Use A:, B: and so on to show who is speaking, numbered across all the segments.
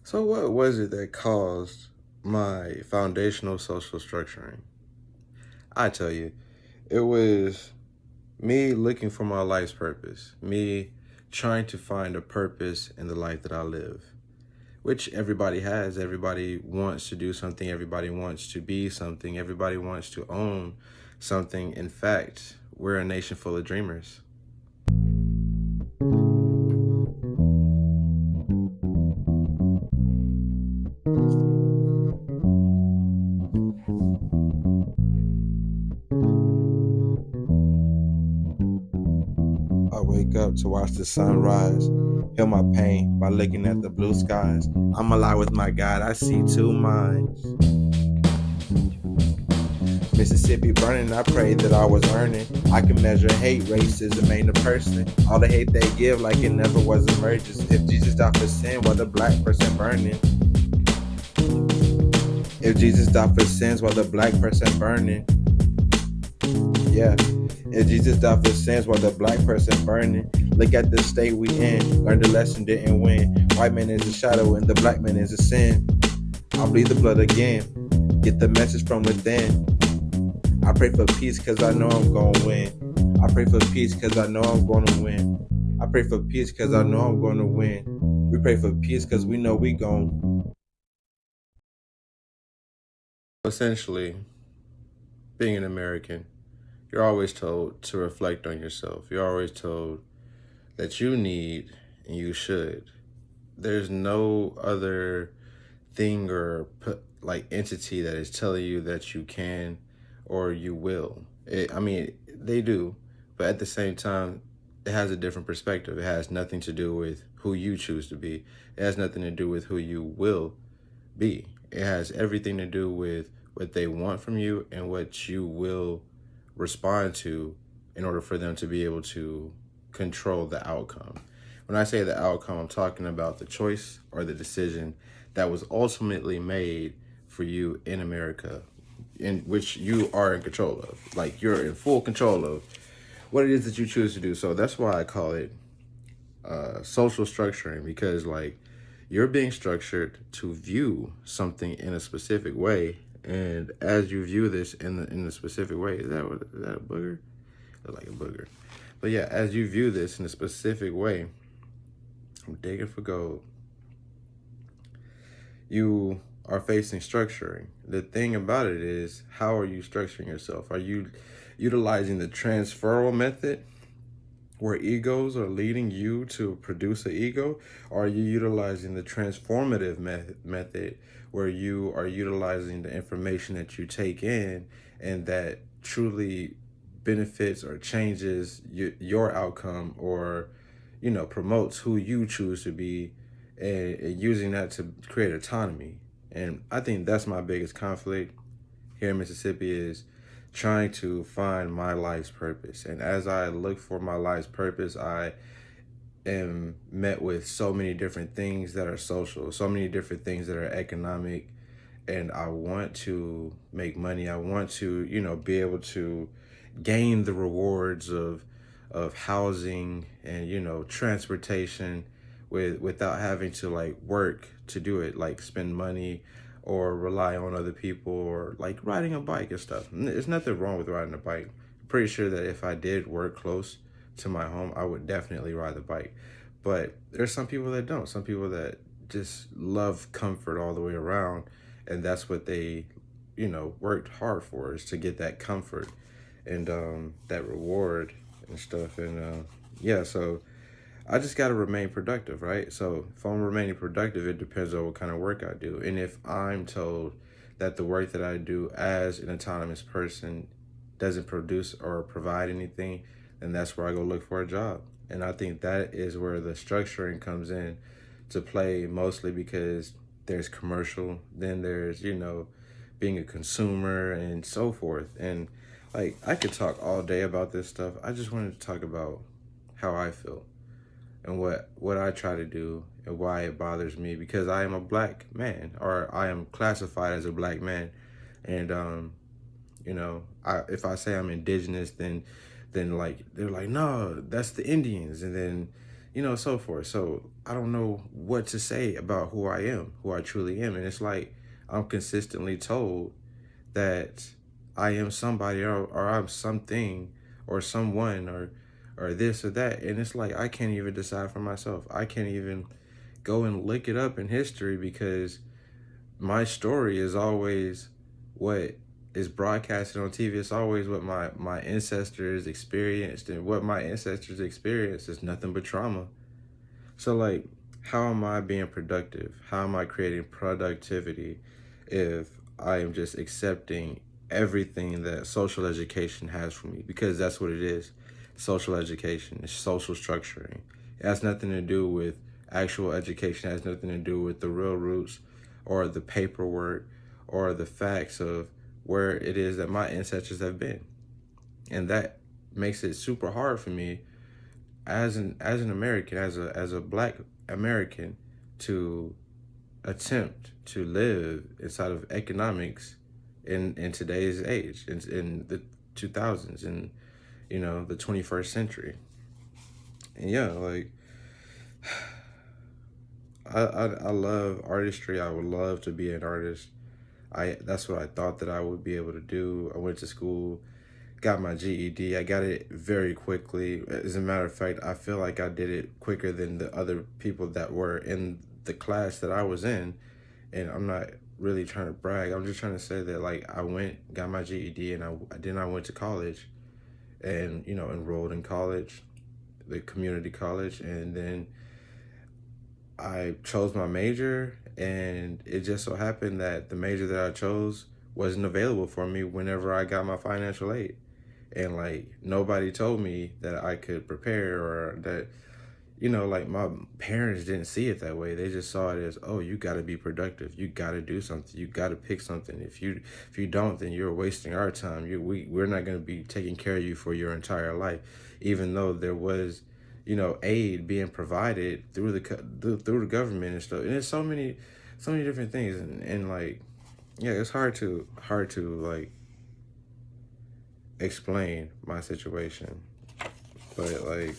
A: So what was it that caused my foundational social structuring? I tell you, it was me looking for my life's purpose, me trying to find a purpose in the life that I live, which everybody has. Everybody wants to do something, everybody wants to be something, everybody wants to own something. In fact, we're a nation full of dreamers. I wake up to watch the sunrise, heal my pain by looking at the blue skies. I'm alive with my God, I see two minds. Mississippi burning, I prayed that I was earning. I can measure hate, racism ain't a person. All the hate they give like it never was emergence. If Jesus died for sin, while the black person burning. If Jesus died for sins, while the black person burning. Yeah. If Jesus died for sins while the black person burning, look at the state we in. Learned the lesson, didn't win. White man is a shadow and the black man is a sin. I'll bleed the blood again. Get the message from within. I pray for peace cause I know I'm gonna win. I pray for peace cause I know I'm gonna win. I pray for peace cause I know I'm gonna win. We pray for peace cause we know we gon'. Essentially, being an American, you're always told to reflect on yourself. You're always told that you need and you should. There's no other thing or like entity that is telling you that you can or you will. They do, but at the same time, it has a different perspective. It has nothing to do with who you choose to be. It has nothing to do with who you will be. It has everything to do with what they want from you and what you will respond to in order for them to be able to control the outcome. When I say the outcome, I'm talking about the choice or the decision that was ultimately made for you in America, in which you are in control of. Like, you're in full control of what it is that you choose to do. So that's why I call it social structuring, because like you're being structured to view something in a specific way, and as you view this in the specific way, is that a booger? Looks like a booger. But yeah, as you view this in a specific way, I'm digging for gold. You are facing structuring. The thing about it is, how are you structuring yourself? Are you utilizing the transferal method, where egos are leading you to produce an ego? Or are you utilizing the transformative method, where you are utilizing the information that you take in and that truly benefits or changes your outcome, or promotes who you choose to be, and using that to create autonomy? And I think that's my biggest conflict here in Mississippi, is trying to find my life's purpose. And as I look for my life's purpose, I am met with so many different things that are social, so many different things that are economic. And I want to make money. I want to, be able to gain the rewards of housing and, transportation without having to like work to do it, like spend money or rely on other people, or like riding a bike and stuff. There's nothing wrong with riding a bike. I'm pretty sure that if I did work close to my home, I would definitely ride the bike. But there's some people that don't. Some people that just love comfort all the way around, and that's what they, worked hard for, is to get that comfort and that reward and stuff. And yeah, so I just got to remain productive, right? So if I'm remaining productive, it depends on what kind of work I do. And if I'm told that the work that I do as an autonomous person doesn't produce or provide anything, then that's where I go look for a job. And I think that is where the structuring comes in to play, mostly because there's commercial, then there's, being a consumer and so forth. And like, I could talk all day about this stuff. I just wanted to talk about how I feel and what I try to do and why it bothers me, because I am a black man, or I am classified as a black man. And if I say I'm indigenous, then like they're like, no, that's the Indians. And then so forth. So I don't know what to say about who I am, who I truly am. And it's like I'm consistently told that I am somebody, or I'm something or someone, or this or that. And it's like I can't even decide for myself. I can't even go and look it up in history, because my story is always what is broadcasted on TV. It's always what my ancestors experienced, and what my ancestors experienced is nothing but trauma. So like, how am I being productive? How am I creating productivity if I am just accepting everything that social education has for me? Because that's what it is. Social education is social structuring. It has nothing to do with actual education. It has nothing to do with the real roots or the paperwork or the facts of where it is that my ancestors have been. And that makes it super hard for me as an American, as a black American, to attempt to live inside of economics in today's age, in the 2000s, and the 21st century. And yeah, like, I love artistry. I would love to be an artist. That's what I thought that I would be able to do. I went to school, got my GED. I got it very quickly. As a matter of fact, I feel like I did it quicker than the other people that were in the class that I was in. And I'm not really trying to brag. I'm just trying to say that, like, I went, got my GED, and I went to college, and enrolled in college, the community college, and then I chose my major, and it just so happened that the major that I chose wasn't available for me whenever I got my financial aid. And like, nobody told me that I could prepare, or that, like, my parents didn't see it that way. They just saw it as, oh, you got to be productive. You got to do something. You got to pick something. If you don't, then you're wasting our time. We're not going to be taking care of you for your entire life, even though there was, aid being provided through the government and stuff. And there's so many different things, and like, yeah, it's hard to like explain my situation, but like,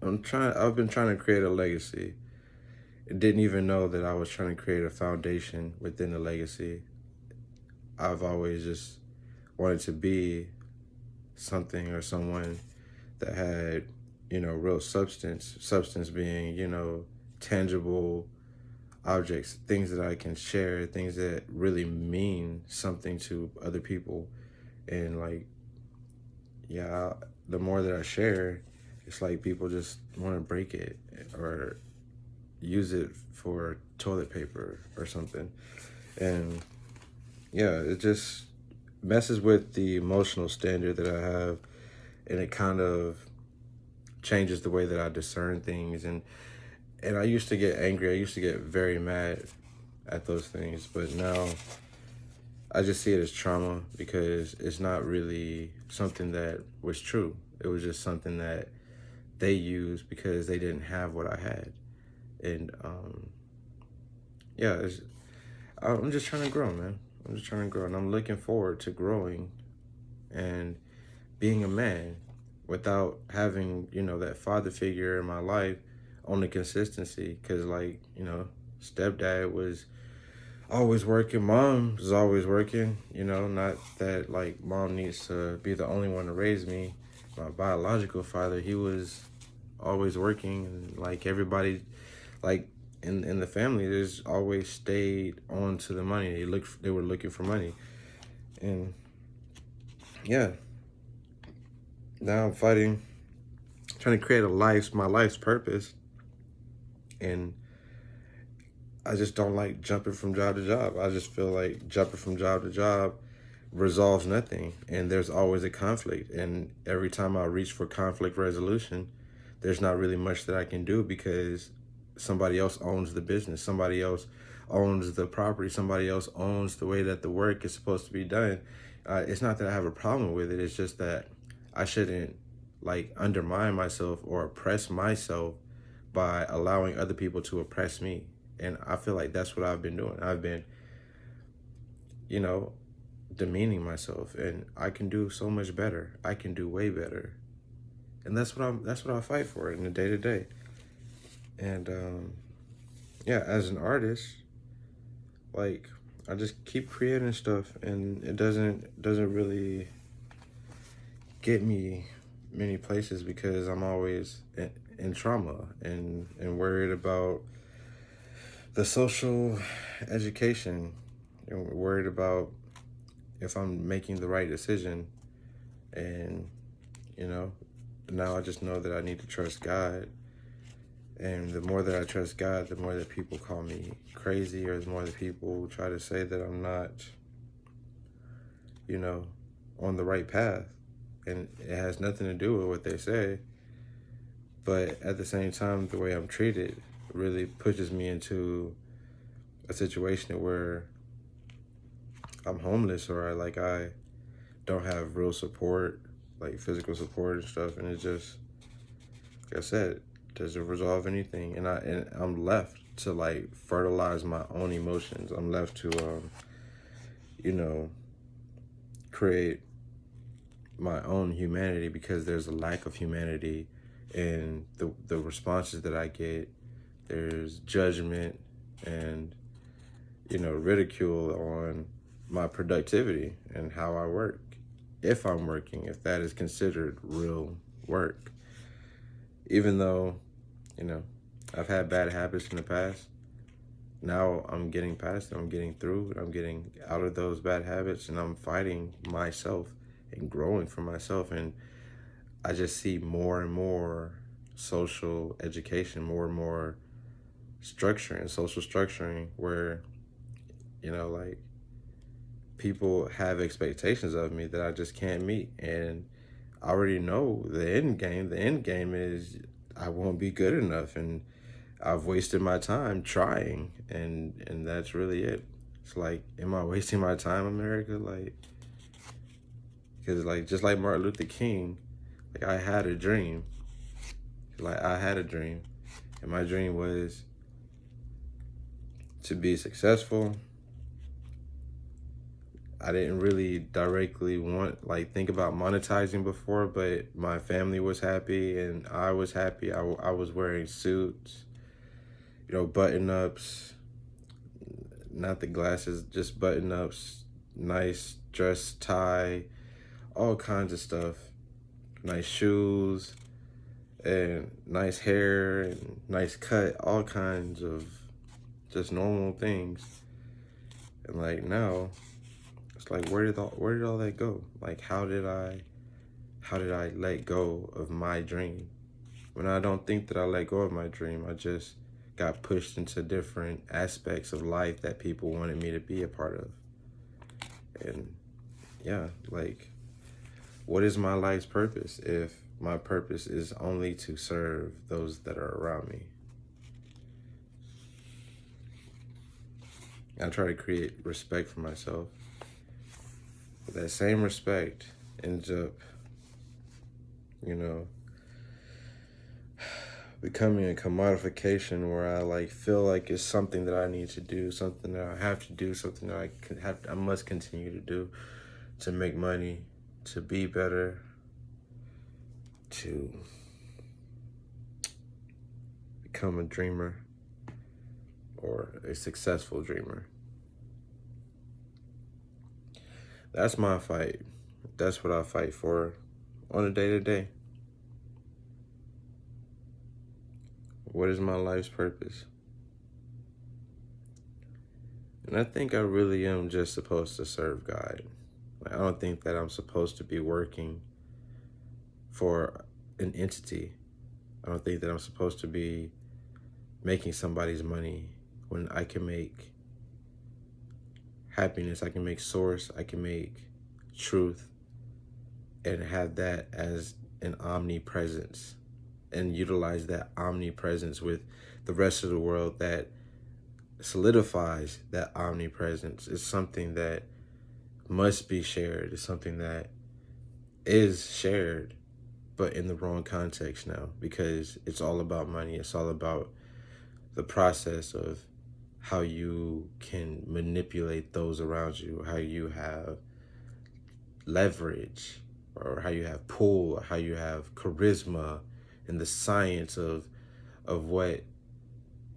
A: I've been trying to create a legacy. Didn't even know that I was trying to create a foundation within the legacy. I've always just wanted to be something or someone that had, real substance being, tangible objects, things that I can share, things that really mean something to other people. And like, yeah, the more that I share, it's like people just want to break it or use it for toilet paper or something. And yeah, it just messes with the emotional standard that I have, and it kind of changes the way that I discern things. And I used to get angry. I used to get very mad at those things, but now I just see it as trauma, because it's not really something that was true. It was just something that they used because they didn't have what I had. And yeah, I'm just trying to grow, man. I'm just trying to grow, and I'm looking forward to growing and being a man without having, that father figure in my life on the consistency. Because, like, stepdad was always working, mom was always working, not that, like, mom needs to be the only one to raise me. My biological father, he was always working, and like everybody, like, in the family, there's always stayed on to the money. They were looking for money. And yeah, now I'm fighting, trying to create my life's purpose. And I just don't like jumping from job to job. I just feel like jumping from job to job resolves nothing, and there's always a conflict. And every time I reach for conflict resolution, there's not really much that I can do, because somebody else owns the business, somebody else owns the property, somebody else owns the way that the work is supposed to be done. It's not that I have a problem with it. It's just that I shouldn't, like, undermine myself or oppress myself by allowing other people to oppress me. And I feel like that's what I've been doing. I've been, demeaning myself, and I can do so much better. I can do way better. And that's what I fight for in the day to day. And yeah, as an artist, like, I just keep creating stuff, and it doesn't really get me many places because I'm always in trauma and worried about the social education, and worried about if I'm making the right decision. And you know, now I just know that I need to trust God. And the more that I trust God, the more that people call me crazy, or the more that people try to say that I'm not, you know, on the right path. And it has nothing to do with what they say. But at the same time, the way I'm treated really pushes me into a situation where I'm homeless, or I don't have real support, like physical support and stuff. And it just, like I said, doesn't resolve anything. And I'm left to like fertilize my own emotions. I'm left to you know, create my own humanity, because there's a lack of humanity in the responses that I get. There's judgment and, you know, ridicule on my productivity and how I work, if I'm working, if that is considered real work. Even though, you know, I've had bad habits in the past, now I'm getting past it, I'm getting through, I'm getting out of those bad habits, and I'm fighting myself and growing for myself. And I just see more and more social education, more and more structuring, social structuring, where, you know, like, people have expectations of me that I just can't meet. And I already know the end game. The end game is I won't be good enough, and I've wasted my time trying, and that's really it. It's like, am I wasting my time, America? Like, because, like, just like Martin Luther King, like, I had a dream. Like, I had a dream, and my dream was to be successful. I didn't really directly think about monetizing before, but my family was happy and I was happy. I was wearing suits, you know, button-ups, not the glasses, just button-ups, nice dress, tie, all kinds of stuff, nice shoes, and nice hair, and nice cut, all kinds of just normal things. And like, now, it's like, where did all that go? Like, how did I let go of my dream? When I don't think that I let go of my dream, I just got pushed into different aspects of life that people wanted me to be a part of. And yeah, like, what is my life's purpose if my purpose is only to serve those that are around me? I try to create respect for myself. But that same respect ends up, you know, becoming a commodification where I like feel like it's something that I need to do, something that I have to do, something that I must continue to do to make money, to be better, to become a dreamer or a successful dreamer. That's my fight. That's what I fight for on a day-to-day. What is my life's purpose? And I think I really am just supposed to serve God. I don't think that I'm supposed to be working for an entity. I don't think that I'm supposed to be making somebody's money when I can make happiness, I can make source, I can make truth, and have that as an omnipresence, and utilize that omnipresence with the rest of the world that solidifies that omnipresence. It's something that must be shared. It's something that is shared, but in the wrong context now, because it's all about money. It's all about the process of how you can manipulate those around you, how you have leverage or how you have pull, or how you have charisma, and the science of what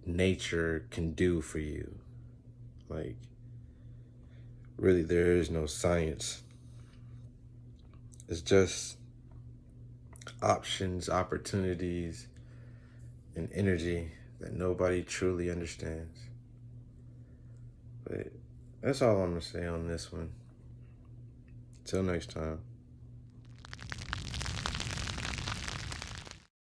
A: nature can do for you. Like, really, there is no science. It's just options, opportunities, and energy that nobody truly understands. But that's all I'm gonna say on this one. Till next time.